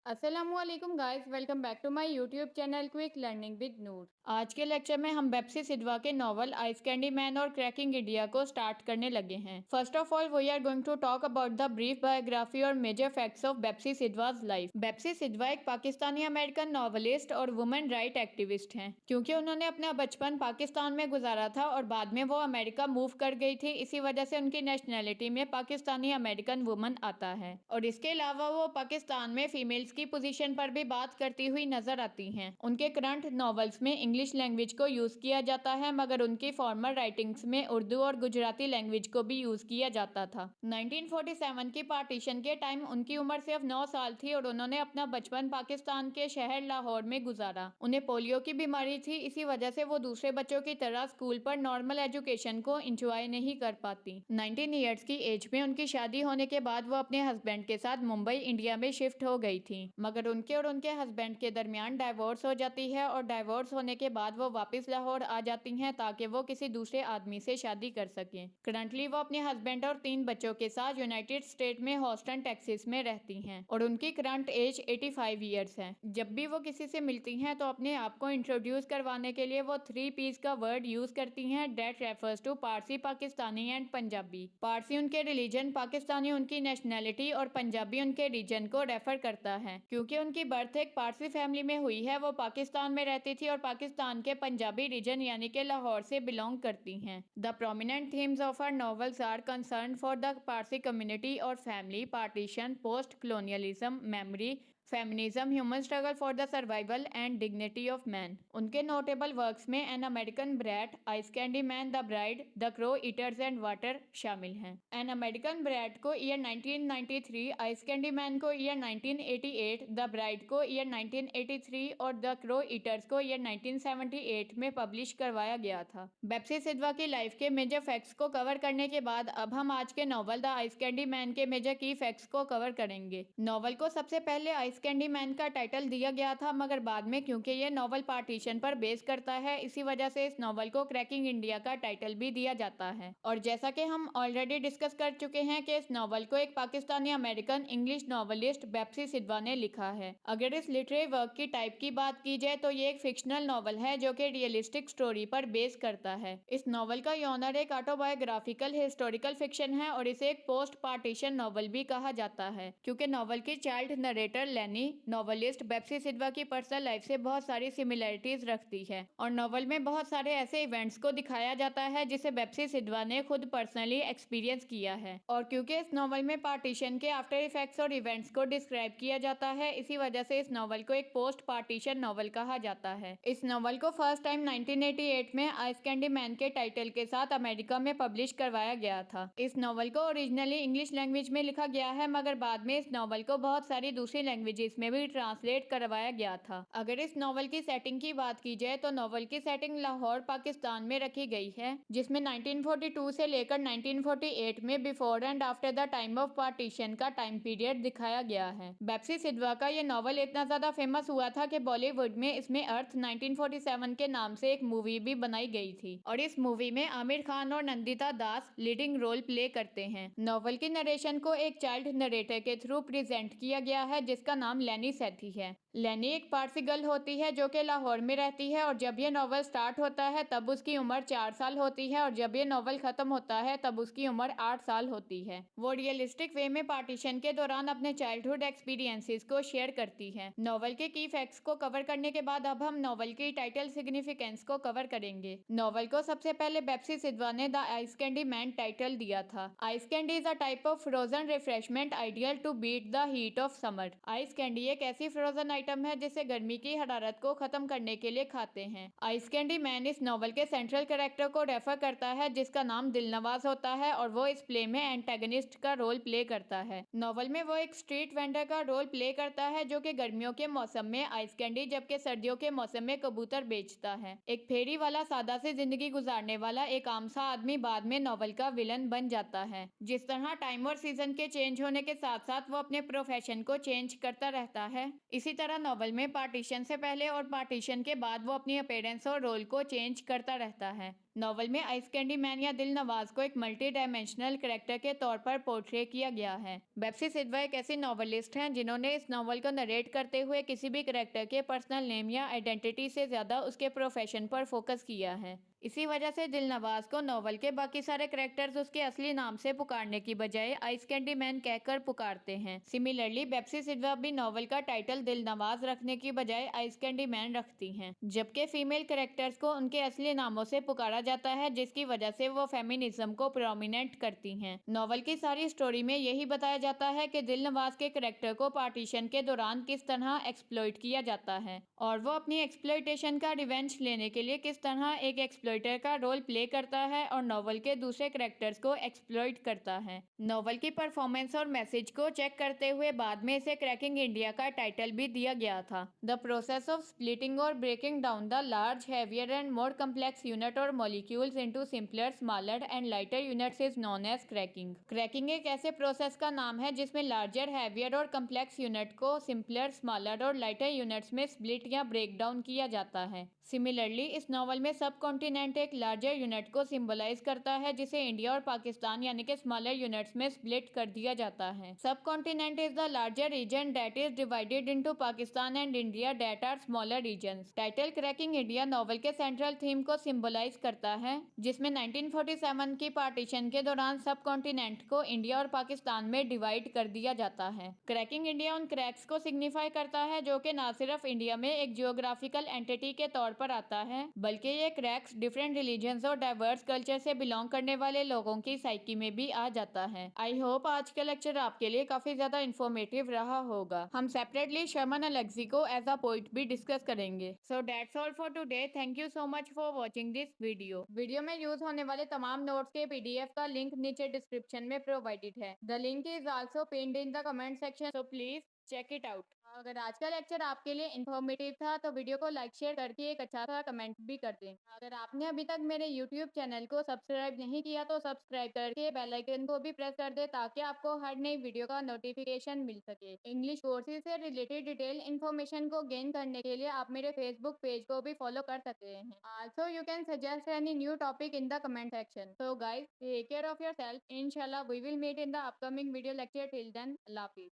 अस्सलामुअलैकुम guys, welcome back to my YouTube channel quick learning with Noor. आज के lecture में हम बेप्सी सिधवा के नॉवल आइस कैंडी मैन और क्रैकिंग इंडिया को स्टार्ट करने लगे हैं। First of all we are going to talk about the brief biography और major facts of Bapsi Sidhwa's life. Bapsi Sidhwa एक पाकिस्तानी अमेरिकन नॉवलिस्ट और वुमेन राइट एक्टिविस्ट हैं। क्योंकि उन्होंने अपना बचपन पाकिस्तान में गुजारा था और बाद में वो अमेरिका मूव कर गई थी, इसी वजह से उनकी नेशनैलिटी में पाकिस्तानी अमेरिकन वुमन आता है। और इसके अलावा वो पाकिस्तान में फीमेल्स की पोजीशन पर भी बात करती हुई नजर आती हैं। उनके करंट नॉवेल्स में इंग्लिश लैंग्वेज को यूज किया जाता है, मगर उनकी फॉर्मर राइटिंग्स में उर्दू और गुजराती लैंग्वेज को भी यूज किया जाता था। 1947 की पार्टीशन के टाइम उनकी उम्र सिर्फ 9 साल थी और उन्होंने अपना बचपन पाकिस्तान के शहर लाहौर में गुजारा। उन्हें पोलियो की बीमारी थी, इसी वजह से वो दूसरे बच्चों की तरह स्कूल पर नॉर्मल एजुकेशन को इंजॉय नहीं कर पाती। 19 ईयर्स की एज में उनकी शादी होने के बाद वो अपने हस्बैंड के साथ मुंबई इंडिया में शिफ्ट हो गई थी, मगर उनके और उनके हस्बैंड के दरमियान डाइवोर्स हो जाती है और डाइवोर्स होने के बाद वो वापस लाहौर आ जाती हैं ताकि वो किसी दूसरे आदमी से शादी कर सकें। करंटली वो अपने हस्बैंड और 3 बच्चों के साथ यूनाइटेड स्टेट में हॉस्टन टेक्सास में रहती हैं और उनकी करंट एज 85 ईयर्स है। जब भी वो किसी से मिलती हैं तो अपने आप को इंट्रोड्यूस करवाने के लिए वो 3 पीस का वर्ड यूज करती हैं, that refers to Parsi, Pakistani and Punjabi. Parsi उनके रिलीजन, पाकिस्तानी उनकी नेशनैलिटी और पंजाबी उनके रीजन को रेफर करता है। क्योंकि उनकी बर्थ एक पारसी फैमिली में हुई है, वो पाकिस्तान में रहती थी और पाकिस्तान के पंजाबी रीजन यानी कि लाहौर से बिलोंग करती हैं। The prominent themes of our novels are concern for the Parsi community और family, partition, post colonialism, memory, feminism, human struggle for the survival and dignity of man. उनके नोटेबल वर्क्स में An American Brat, Ice candy Man, The Bride, The Crow Eaters and Water शामिल हैं। An American Brat को year 1993, Ice candy Man को year 1988, The Bride को year 1983 और the Crow eaters को year 1978 में पब्लिश करवाया गया था। बेप्सी सिधवा की लाइफ के मेजर फैक्ट्स को कवर करने के बाद अब हम आज के novel the ice candy man के मेजर की फैक्ट्स को कवर करेंगे। नॉवल को सबसे पहले आइस कैंडी मैन का टाइटल दिया गया था, मगर बाद में क्योंकि यह नॉवल पार्टीशन पर बेस करता है, इसी वजह से इस नॉवल को क्रैकिंग इंडिया का टाइटल भी दिया जाता है। और जैसा कि हम ऑलरेडी डिस्कस कर चुके हैं कि इस नॉवल को एक Pakistani American English novelist बेप्सी Sidhwa ने लिखा है। अगर इस लिटरेरी वर्क की टाइप की बात की जाए तो ये एक फिक्शनल नॉवल है जो कि रियलिस्टिक स्टोरी पर बेस करता है। इस नॉवल का यॉनर एक ऑटोबायोग्राफिकल हिस्टोरिकल फिक्शन है और इसे एक पोस्ट पार्टीशन नॉवल भी कहा जाता है, क्योंकि नॉवल की चाइल्ड नरेटर नॉवलिस्ट बेप्सी सिधवा की पर्सनल लाइफ से बहुत सारी सिमिलरिटीज रखती है और नॉवल में बहुत सारे ऐसे इवेंट्स को दिखाया जाता है जिसे बेप्सी सिधवा ने खुद पर्सनली एक्सपीरियंस किया है। और क्योंकि इस नॉवल में पार्टीशन के आफ्टर इफेक्ट्स और इवेंट्स को डिस्क्राइब किया जाता है, इसी वजह से इस नॉवल को एक पोस्ट पार्टीशन नॉवल कहा जाता है। इस नॉवल को फर्स्ट टाइम 1988 में आइस कैंडी मैन के टाइटल के साथ अमेरिका में पब्लिश करवाया गया था। इस नॉवल को ओरिजिनली इंग्लिश लैंग्वेज में लिखा गया है, मगर बाद में इस नॉवल को बहुत सारी दूसरी लैंग्वेजेस में भी ट्रांसलेट करवाया गया था। अगर इस नॉवल की सेटिंग की बात की जाए तो नॉवल की सेटिंग लाहौर पाकिस्तान में रखी गई है, जिसमें 1942 से लेकर 1948 में before and after the time of partition का टाइम पीरियड दिखाया गया है। बेप्सी सिधवा का ये नॉवल इतना ज्यादा फेमस हुआ था कि बॉलीवुड में इसमें अर्थ 1947 के नाम से एक मूवी भी बनाई गई थी और इस मूवी में आमिर खान और नंदिता दास लीडिंग रोल प्ले करते हैं। नॉवल की नरेशन को एक चाइल्ड नरेटर के थ्रू प्रेजेंट किया गया है जिसका नाम लैनी सेठी है। लैनी एक पारसी गर्ल होती है जो कि लाहौर में रहती है और जब ये नॉवल स्टार्ट होता है तब उसकी उम्र 4 साल होती है और जब ये नॉवल खत्म होता है तब उसकी उम्र 8 साल होती है। वो रियलिस्टिक वे में पार्टीशन के दौरान अपने चाइल्डहुड एक्सपीरियंसेस को शेयर करती है। नॉवल के की फैक्ट्स को कवर करने के बाद अब हम नॉवल की टाइटल सिग्निफिकेंस को कवर करेंगे। नॉवल को सबसे पहले बेप्सी सिधवा ने the ice candy man title दिया था। Ice candy is a type of frozen refreshment ideal to beat the heat of summer. Ice candy एक ऐसी फ्रोजन आइटम है जिसे गर्मी की हरारत को खत्म करने के लिए खाते हैं। आइस कैंडी मैन इस नॉवल के सेंट्रल कैरेक्टर को रेफर करता है जिसका नाम दिलनवाज होता है और वो इस प्ले में एंटेगनिस्ट का रोल प्ले करता है। नॉवल में वो एक स्ट्रीट वेंडर का रोल प्ले करता है जो कि गर्मियों के मौसम में आइस कैंडी जबकि सर्दियों के मौसम में कबूतर बेचता है। एक फेरी वाला सादा सी जिंदगी गुजारने वाला एक आम सा आदमी बाद में नॉवल का विलन बन जाता है। जिस तरह टाइम और सीजन के चेंज होने के साथ साथ वो अपने प्रोफेशन को चेंज करता रहता है, इसी तरह नॉवल में पार्टीशन से पहले और पार्टीशन के बाद वो अपनी अपीयरेंस और रोल को चेंज करता रहता है। नॉवल में आइस कैंडी मैन या दिल नवाज को एक मल्टी डायमेंशनल कैरेक्टर के तौर पर पोर्ट्रे किया गया है। बेप्सी सिडवा एक ऐसी नॉवलिस्ट हैं जिन्होंने इस नॉवल को नरेट करते हुए किसी भी कैरेक्टर के पर्सनल नेम या आइडेंटिटी से ज्यादा उसके प्रोफेशन पर फोकस किया है। इसी वजह से दिल नवाज को नॉवल के बाकी सारे कैरेक्टर्स उसके असली नाम से पुकारने की बजाय आइस कैंडी मैन कहकर पुकारते हैं। सिमिलरली बेप्सी सिडवा भी नॉवल का टाइटल दिल नवाज रखने की बजाय आइस कैंडी मैन रखती हैं, जबकि फीमेल कैरेक्टर्स को उनके असली नामों से पुकारा जाता है, जिसकी वजह से वो फेमिनिज्म को प्रोमिनेंट करती हैं। नॉवल की सारी स्टोरी में यही बताया जाता है कि दिल नवाज के कैरेक्टर को पार्टीशन के दौरान किस तरह एक्सप्लॉइट किया जाता है और वो अपनी एक्सप्लॉइटेशन का रिवेंज लेने के लिए किस तरह एक एक्सप्लॉइटर का रोल प्ले करता है और नॉवल के दूसरे कैरेक्टर्स को एक्सप्लॉइट करता है। नॉवल की परफॉर्मेंस और मैसेज को चेक करते हुए बाद में इसे क्रैकिंग इंडिया का टाइटल भी दिया गया था। द प्रोसेस ऑफ स्प्लिटिंग और breaking down the large heavier and more complex unit और molecules into simpler smaller and lighter units is known as cracking. Cracking एक ऐसे प्रोसेस का नाम है जिसमें लार्जर हैवियर और कम्प्लेक्स यूनिट को सिंपलर स्मॉलर और लाइटर यूनिट्स में स्प्लिट या ब्रेक डाउन किया जाता है। सिमिलरली इस नॉवल में सब कॉन्टिनेंट एक लार्जर यूनिट को सिंबलाइज करता है जिसे इंडिया और पाकिस्तान यानी कि स्मॉलर यूनिट्स में स्प्लिट कर दिया जाता है। Subcontinent is the larger region that is divided into Pakistan and India that are smaller regions. Title cracking India novel के सेंट्रल थीम को सिंबलाइज करता है, जिसमें 1947 की पार्टीशन के दौरान सब कॉन्टिनेंट को इंडिया और पाकिस्तान में डिवाइड कर दिया जाता है। क्रैकिंग इंडिया उन क्रैक्स को सिग्निफाई करता है जो कि न सिर्फ इंडिया में एक जियोग्राफिकल एंटिटी के तौर पर आता है, बल्कि ये क्रैक्स डिफरेंट रिलीजन्स और डाइवर्स कल्चर से बिलोंग करने वाले लोगों की साइकी में भी आ जाता है। आई होप आज का लेक्चर आपके लिए काफी ज्यादा इंफॉर्मेटिव रहा होगा। हम सेपरेटली शर्मन अलैक्सी को एज अ पोइट भी डिस्कस करेंगे। So that's all for today. Thank you so much for watching this video. Video में यूज होने वाले तमाम नोट्स के PDF का लिंक नीचे डिस्क्रिप्शन में प्रोवाइडेड है। The link is also pinned in the comment section, so please check it out. अगर आज का लेक्चर आपके लिए इन्फॉर्मेटिव था तो वीडियो को लाइक शेयर करके एक अच्छा सा कमेंट भी कर दें। अगर आपने अभी तक मेरे YouTube चैनल को सब्सक्राइब नहीं किया तो सब्सक्राइब करके बेल आइकन को भी प्रेस कर दे ताकि आपको हर नई वीडियो का नोटिफिकेशन मिल सके। इंग्लिश कोर्सेज से रिलेटेड डिटेल इन्फॉर्मेशन को गेन करने के लिए आप मेरे फेसबुक पेज को भी फॉलो कर सकते हैं। Also you can suggest any new topic in the comment section. So guys, take care of your self. इंशाल्लाह we will meet in the upcoming video lecture. Till then, अल्लाह हाफिज।